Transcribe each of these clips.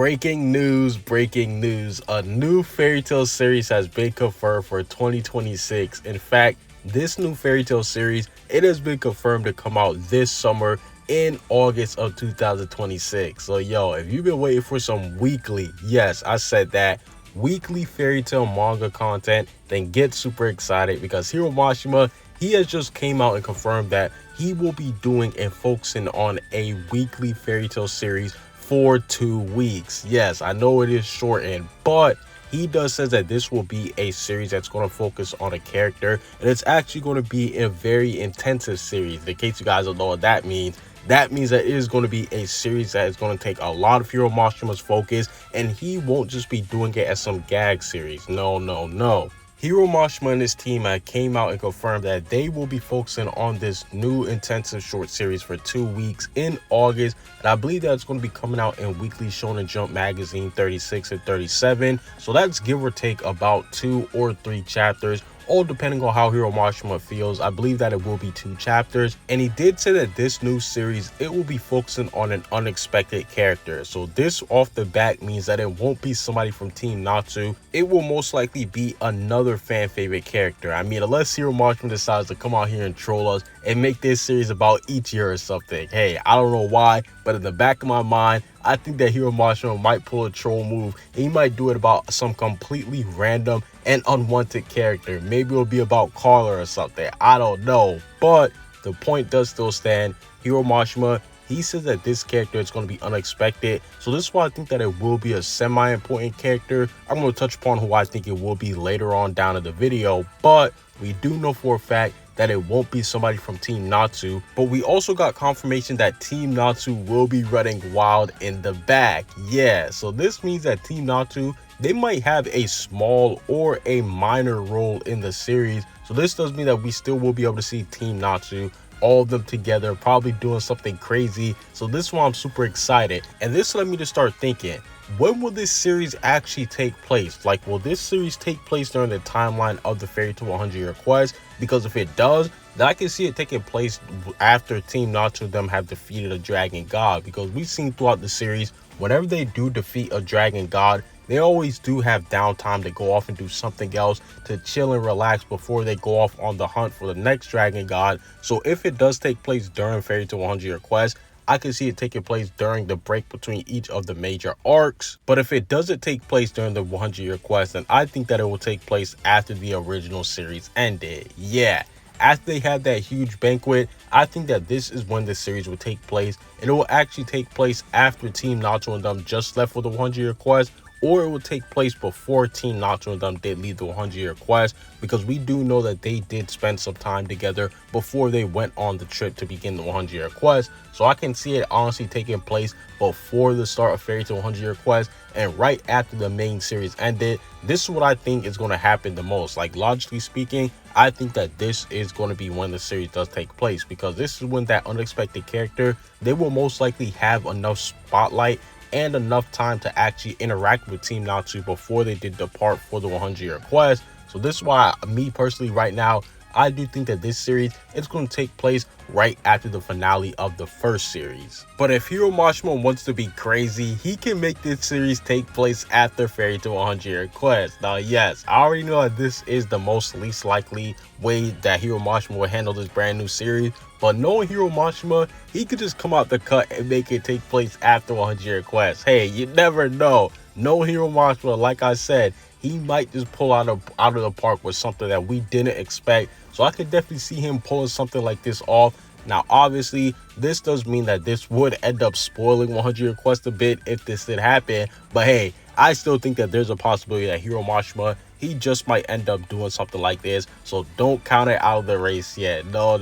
Breaking news, breaking news. A new fairy tale series has been confirmed for 2026. In fact, this new fairy tale series, it has been confirmed to come out this summer in August of 2026. So yo, if you've been waiting for some weekly, yes, I said that, weekly fairy tale manga content, then get super excited because Hiro Mashima, he has just came out and confirmed that he will be doing and focusing on a weekly fairy tale series for 2 weeks. Yes, I know it is shortened, but he does says that this will be a series that's going to focus on a character, and it's actually going to be a very intensive series. In case you guys don't know what that means that it is going to be a series that is going to take a lot of Hiro Mashima's focus, and he won't just be doing it as some gag series. No. Hiro Mashima and his team came out and confirmed that they will be focusing on this new intensive short series for 2 weeks in August, and I believe that it's going to be coming out in Weekly Shonen Jump magazine 36 and 37. So that's give or take about 2 or 3 chapters, all depending on how Hiro Mashima feels. I believe that it will be 2 chapters, and he did say that this new series, it will be focusing on an unexpected character. So this off the bat means that it won't be somebody from Team Natsu. It will most likely be another fan favorite character. I mean, unless Hiro Mashima decides to come out here and troll us and make this series about Ichiro or something. Hey, I don't know why, but in the back of my mind, I think that Hiro Mashima might pull a troll move, and he might do it about some completely random and unwanted character. Maybe it'll be about Carla or something. I don't know. But the point does still stand. Hiro Mashima, he says that this character is going to be unexpected. So this is why I think that it will be a semi-important character. I'm going to touch upon who I think it will be later on down in the video. But we do know for a fact that it won't be somebody from Team Natsu, but we also got confirmation that Team Natsu will be running wild in the back. Yeah, so this means that Team Natsu, they might have a small or a minor role in the series. So this does mean that we still will be able to see Team Natsu, all of them together, probably doing something crazy. So this is why I'm super excited, and this led me to start thinking, when will this series actually take place? Like, will this series take place during the timeline of the Fairy Tail 100-Year Quest? Because if it does, then I can see it taking place after Team Natsu them have defeated a dragon god. Because we've seen throughout the series, whenever they do defeat a dragon god, they always do have downtime to go off and do something else to chill and relax before they go off on the hunt for the next dragon god. So if it does take place during Fairy Tail 100-Year Quest, I can see it taking place during the break between each of the major arcs. But if it doesn't take place during the 100-Year Quest, then I think that it will take place after the original series ended. Yeah, after they had that huge banquet, I think that this is when the series will take place. And it will actually take place after Team Natsu and them just left for the 100-Year Quest, or it will take place before Team Natsu and them did leave the 100-Year Quest, because we do know that they did spend some time together before they went on the trip to begin the 100-Year Quest. So I can see it honestly taking place before the start of Fairy Tail 100-Year Quest and right after the main series ended. This is what I think is going to happen the most. Like, logically speaking, I think that this is going to be when the series does take place, because this is when that unexpected character, they will most likely have enough spotlight and enough time to actually interact with Team Natsu before they did depart for the 100-Year Quest. So this is why, me personally right now, I do think that this series is going to take place right after the finale of the first series. But if Hiro Mashima wants to be crazy, he can make this series take place after Fairy Tail 100-Year Quest. Now, yes, I already know that this is the most least likely way that Hiro Mashima will handle this brand new series. But knowing Hiro Mashima, he could just come out the cut and make it take place after 100-Year Quest. Hey, you never know. No, Hiro Mashima, like I said, he might just pull out of the park with something that we didn't expect. So I could definitely see him pulling something like this off. Now, obviously, this does mean that this would end up spoiling 100-Year Quest a bit if this did happen. But hey, I still think that there's a possibility that Hiro Mashima, he just might end up doing something like this. So don't count it out of the race yet. No.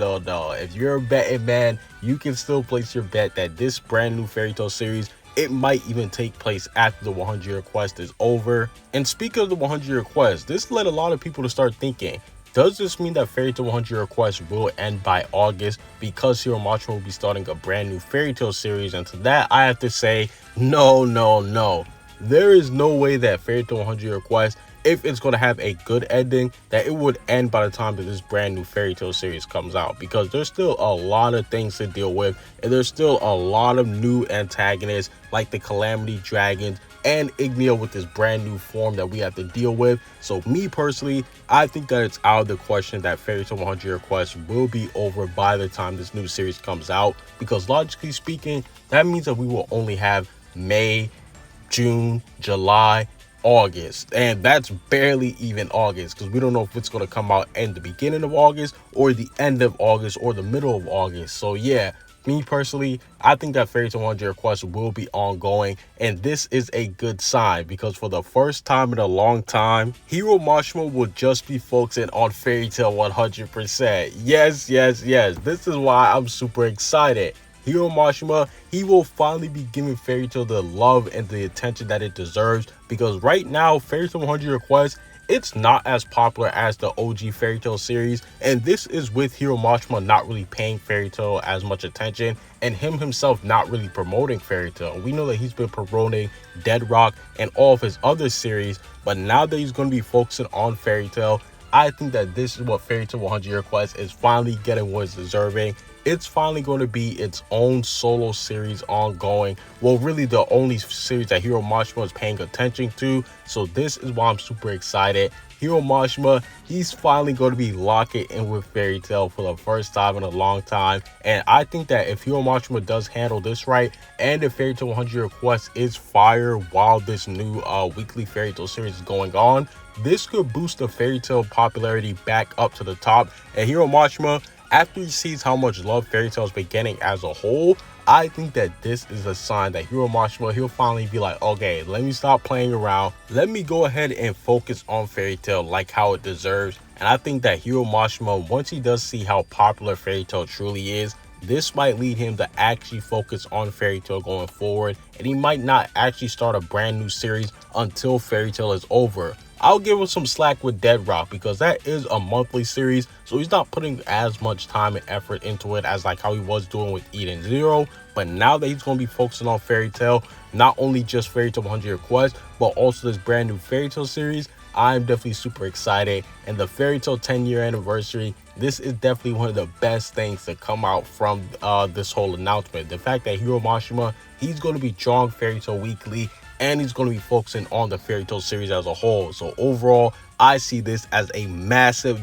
If you're a betting man, you can still place your bet that this brand new Fairy Tail series, it might even take place after the 100-Year Quest is over. And speaking of the 100-Year Quest, this led a lot of people to start thinking, does this mean that Fairy Tail 100-Year Quest will end by August because Hiro Mashima will be starting a brand new Fairy Tail series? And to that, I have to say, no. There is no way that Fairy Tail 100-Year Quest, if it's going to have a good ending, that it would end by the time that this brand new Fairy Tail series comes out, because there's still a lot of things to deal with, and there's still a lot of new antagonists like the Calamity Dragons and Ignia with this brand new form that we have to deal with. So me personally, I think that it's out of the question that Fairy Tail 100 Year Quest will be over by the time this new series comes out, because logically speaking, that means that we will only have May, June, July, August, and that's barely even August, because we don't know if it's going to come out in the beginning of August or the end of August or the middle of August. So yeah, me personally, I think that Fairy Tail 100 Year Quest will be ongoing, and this is a good sign, because for the first time in a long time, Hiro Mashima will just be focusing on Fairy Tail 100%. Yes, this is why I'm super excited. Hiro Mashima, he will finally be giving Fairy Tail the love and the attention that it deserves, because right now, Fairy Tail 100 Year Quest, it's not as popular as the OG Fairy Tail series, and this is with Hiro Mashima not really paying Fairy Tail as much attention, and him himself not really promoting Fairy Tail. We know that he's been promoting Dead Rock and all of his other series, but now that he's going to be focusing on Fairy Tail, I think that this is what Fairy Tail 100 Year Quest is finally getting what it's deserving. It's finally going to be its own solo series ongoing. Well, really the only series that Hiro Mashima is paying attention to. So this is why I'm super excited. Hiro Mashima, he's finally going to be locking in with Fairy Tail for the first time in a long time. And I think that if Hiro Mashima does handle this right, and if Fairy Tail 100 Year Quest is fire while this new weekly Fairy Tail series is going on, this could boost the Fairy Tail popularity back up to the top. And Hiro Mashima, after he sees how much love Fairy Tail has been getting as a whole, I think that this is a sign that Hiro Mashima, he'll finally be like, okay, let me stop playing around. Let me go ahead and focus on Fairy Tail like how it deserves. And I think that Hiro Mashima, once he does see how popular Fairy Tail truly is, this might lead him to actually focus on Fairy Tail going forward, and he might not actually start a brand new series until Fairy Tail is over. I'll give him some slack with Dead Rock, because that is a monthly series, so he's not putting as much time and effort into it as like how he was doing with Eden Zero. But now that he's going to be focusing on Fairy Tail, not only just Fairy Tail 100 Year Quest, but also this brand new Fairy Tail series, I'm definitely super excited. And the Fairy Tail 10-year anniversary, this is definitely one of the best things to come out from this whole announcement. The fact that Hiro Mashima, he's going to be drawing Fairy Tail weekly, and he's going to be focusing on the Fairy Tail series as a whole. So overall, I see this as a massive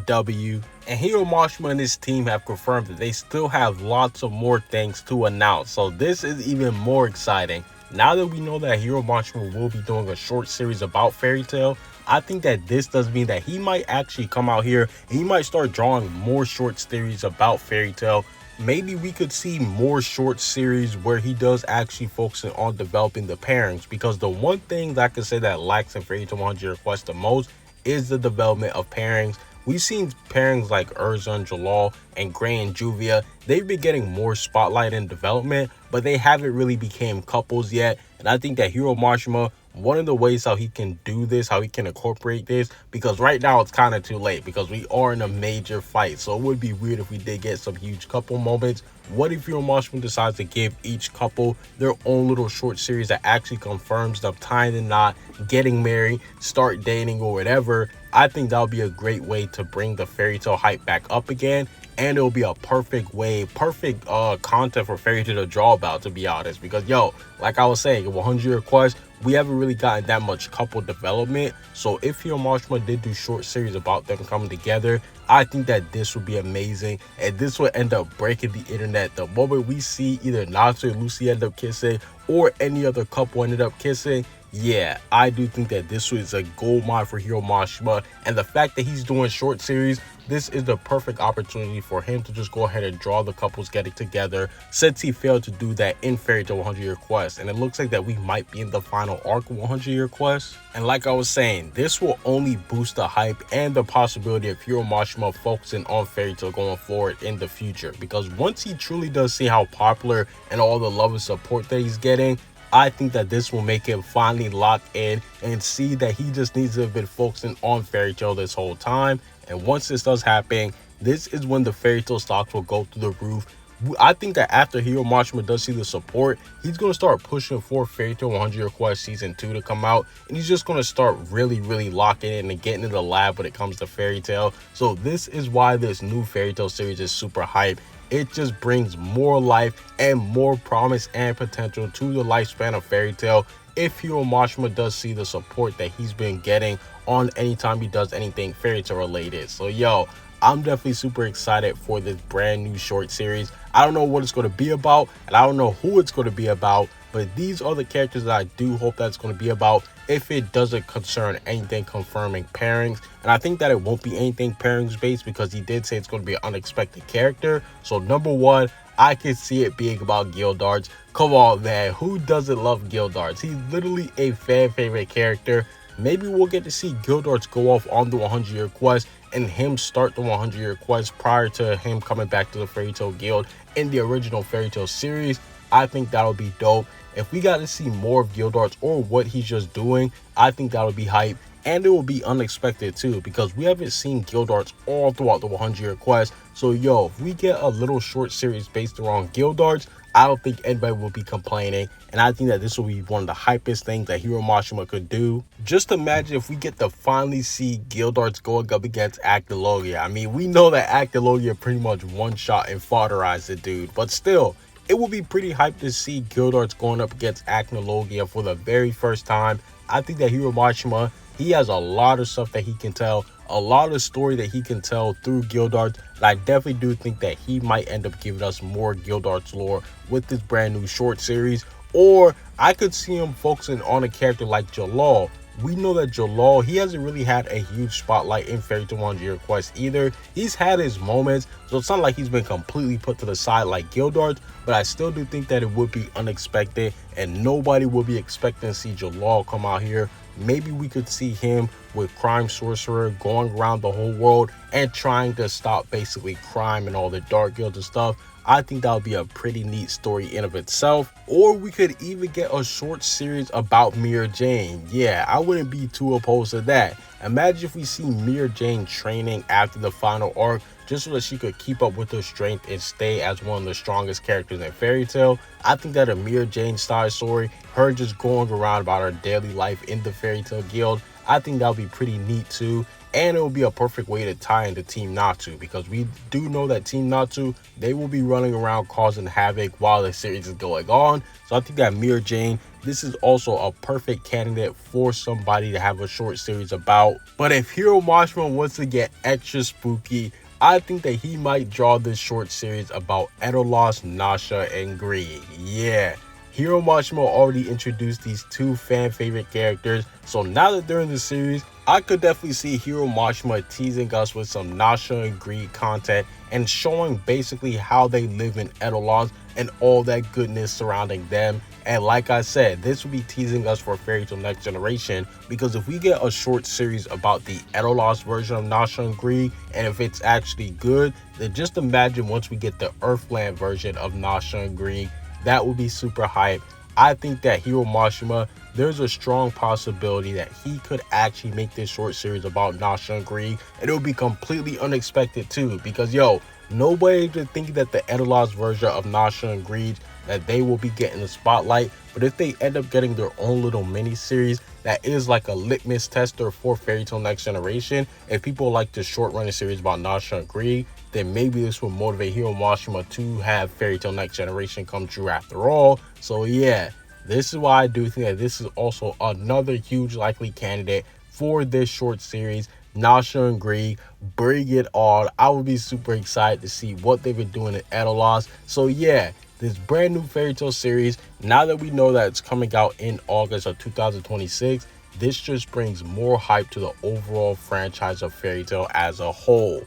W. And Hiro Mashima and his team have confirmed that they still have lots of more things to announce. So this is even more exciting. Now that we know that Hiro Mashima will be doing a short series about Fairy Tail, I think that this does mean that he might actually come out here and he might start drawing more short series about Fairy Tail. Maybe we could see more short series where he does actually focus on developing the pairings, because the one thing that I can say that lacks in Fairy Tail 100 Year Quest the most is the development of pairings. We've seen pairings like Urza and Jalal and Gray and Juvia. They've been getting more spotlight and development, but they haven't really became couples yet. And I think that Hiro Mashima, one of the ways how he can do this, how he can incorporate this, because right now it's kind of too late because we are in a major fight. So it would be weird if we did get some huge couple moments. What if Hiro Mashima decides to give each couple their own little short series that actually confirms them tying the knot, getting married, start dating, or whatever? I think that would be a great way to bring the Fairy Tail hype back up again. And it'll be a perfect content for Fairy Tail to draw about, to be honest. Because, yo, like I was saying, in 100 Year Quest, we haven't really gotten that much couple development. So if Hiro Mashima did do short series about them coming together, I think that this would be amazing. And this would end up breaking the internet. The moment we see either Natsu and Lucy end up kissing, or any other couple ended up kissing, yeah, I do think that this was a gold mine for Hiro Mashima. And the fact that he's doing short series, this is the perfect opportunity for him to just go ahead and draw the couples getting together, since he failed to do that in Fairy Tail 100 Year Quest. And it looks like that we might be in the final arc of 100 Year Quest. And like I was saying, this will only boost the hype and the possibility of Hiro Mashima focusing on Fairy Tail going forward in the future. Because once he truly does see how popular and all the love and support that he's getting, I think that this will make him finally lock in and see that he just needs to have been focusing on Fairy Tail this whole time. And once this does happen, this is when the Fairy Tail stocks will go through the roof. I think that after Hiro Mashima does see the support, he's going to start pushing for Fairy Tail 100 Year Quest Season 2 to come out. And he's just going to start really locking in and getting in the lab when it comes to Fairy Tail. So this is why this new Fairy Tail series is super hype. It just brings more life and more promise and potential to the lifespan of Fairy Tail if Hiro Mashima does see the support that he's been getting on anytime he does anything Fairy Tail related. So yo, I'm definitely super excited for this brand new short series. I don't know what it's going to be about, and I don't know who it's going to be about, but these are the characters that I do hope that it's going to be about if it doesn't concern anything confirming pairings. And I think that it won't be anything pairings based because he did say it's going to be an unexpected character. So number one, I can see it being about Gildarts. Come on, man. Who doesn't love Gildarts? He's literally a fan favorite character. Maybe we'll get to see Gildarts go off on the 100-year quest and him start the 100-year quest prior to him coming back to the Fairy Tail Guild in the original Fairy Tail series. I think that'll be dope. If we got to see more of Gildarts or what he's just doing, I think that'll be hype. And it will be unexpected too, because we haven't seen Gildarts all throughout the 100-year quest. So yo, if we get a little short series based around Gildarts, I don't think anybody will be complaining. And I think that this will be one of the hypest things that Hiro Mashima could do. Just imagine if we get to finally see Gildarts going up against Actilogia. I mean, we know that Actilogia pretty much one-shot and fodderized the dude, but still, it will be pretty hyped to see Gildarts going up against Actilogia for the very first time. I think that Hiro Mashima, he has a lot of stuff that he can tell, a lot of story that he can tell through Gildarts. And I definitely do think that he might end up giving us more Gildarts lore with this brand new short series. Or I could see him focusing on a character like Jalal. We know that Jalal, he hasn't really had a huge spotlight in Fairy Tail 100-year quest either. He's had his moments, so it's not like he's been completely put to the side like Gildarts, but I still do think that it would be unexpected and nobody will be expecting to see Jalal come out here. Maybe we could see him with Crime Sorcerer going around the whole world and trying to stop basically crime and all the dark guilds and stuff. I think that would be a pretty neat story in of itself. Or we could even get a short series about Mira Jane. Yeah, I wouldn't be too opposed to that. Imagine if we see Mira Jane training after the final arc just so that she could keep up with her strength and stay as one of the strongest characters in Fairy Tail. I think that a Mira Jane style story, her just going around about her daily life in the Fairy Tail Guild, I think that would be pretty neat too. And it will be a perfect way to tie into Team Natsu, because we do know that Team Natsu, they will be running around causing havoc while the series is going on. So I think that Mira Jane, this is also a perfect candidate for somebody to have a short series about. But if Hiro Mashima wants to get extra spooky, I think that he might draw this short series about Edolos, Nasha, and Greed. Yeah. Hiro Mashima already introduced these two fan favorite characters, so now that they're in the series, I could definitely see Hiro Mashima teasing us with some Nasha and Greed content and showing basically how they live in Edolos and all that goodness surrounding them. And like I said, this will be teasing us for Fairy Tail Next Generation, because if we get a short series about the Edolos version of Nasha and Greed, and if it's actually good, then just imagine once we get the Earthland version of Nasha and Greed, that would be super hype. I think that Hiro Mashima, there's a strong possibility that he could actually make this short series about Nasha and Greed, and it would be completely unexpected too, because yo, nobody been thinking that the Edolos version of Nasha and Greed, that they will be getting the spotlight. But if they end up getting their own little mini series that is like a litmus tester for Fairy Tail Next Generation, if people like the short running series about Nasha and Greed, then maybe this will motivate Hiro Mashima to have Fairy Tail Next Generation come true after all. So yeah, this is why I do think that this is also another huge likely candidate for this short series. Nasha and Greed, bring it on. I would be super excited to see what they've been doing in Edolos. So yeah, this brand new Fairy Tail series, now that we know that it's coming out in August of 2026, this just brings more hype to the overall franchise of Fairy Tail as a whole.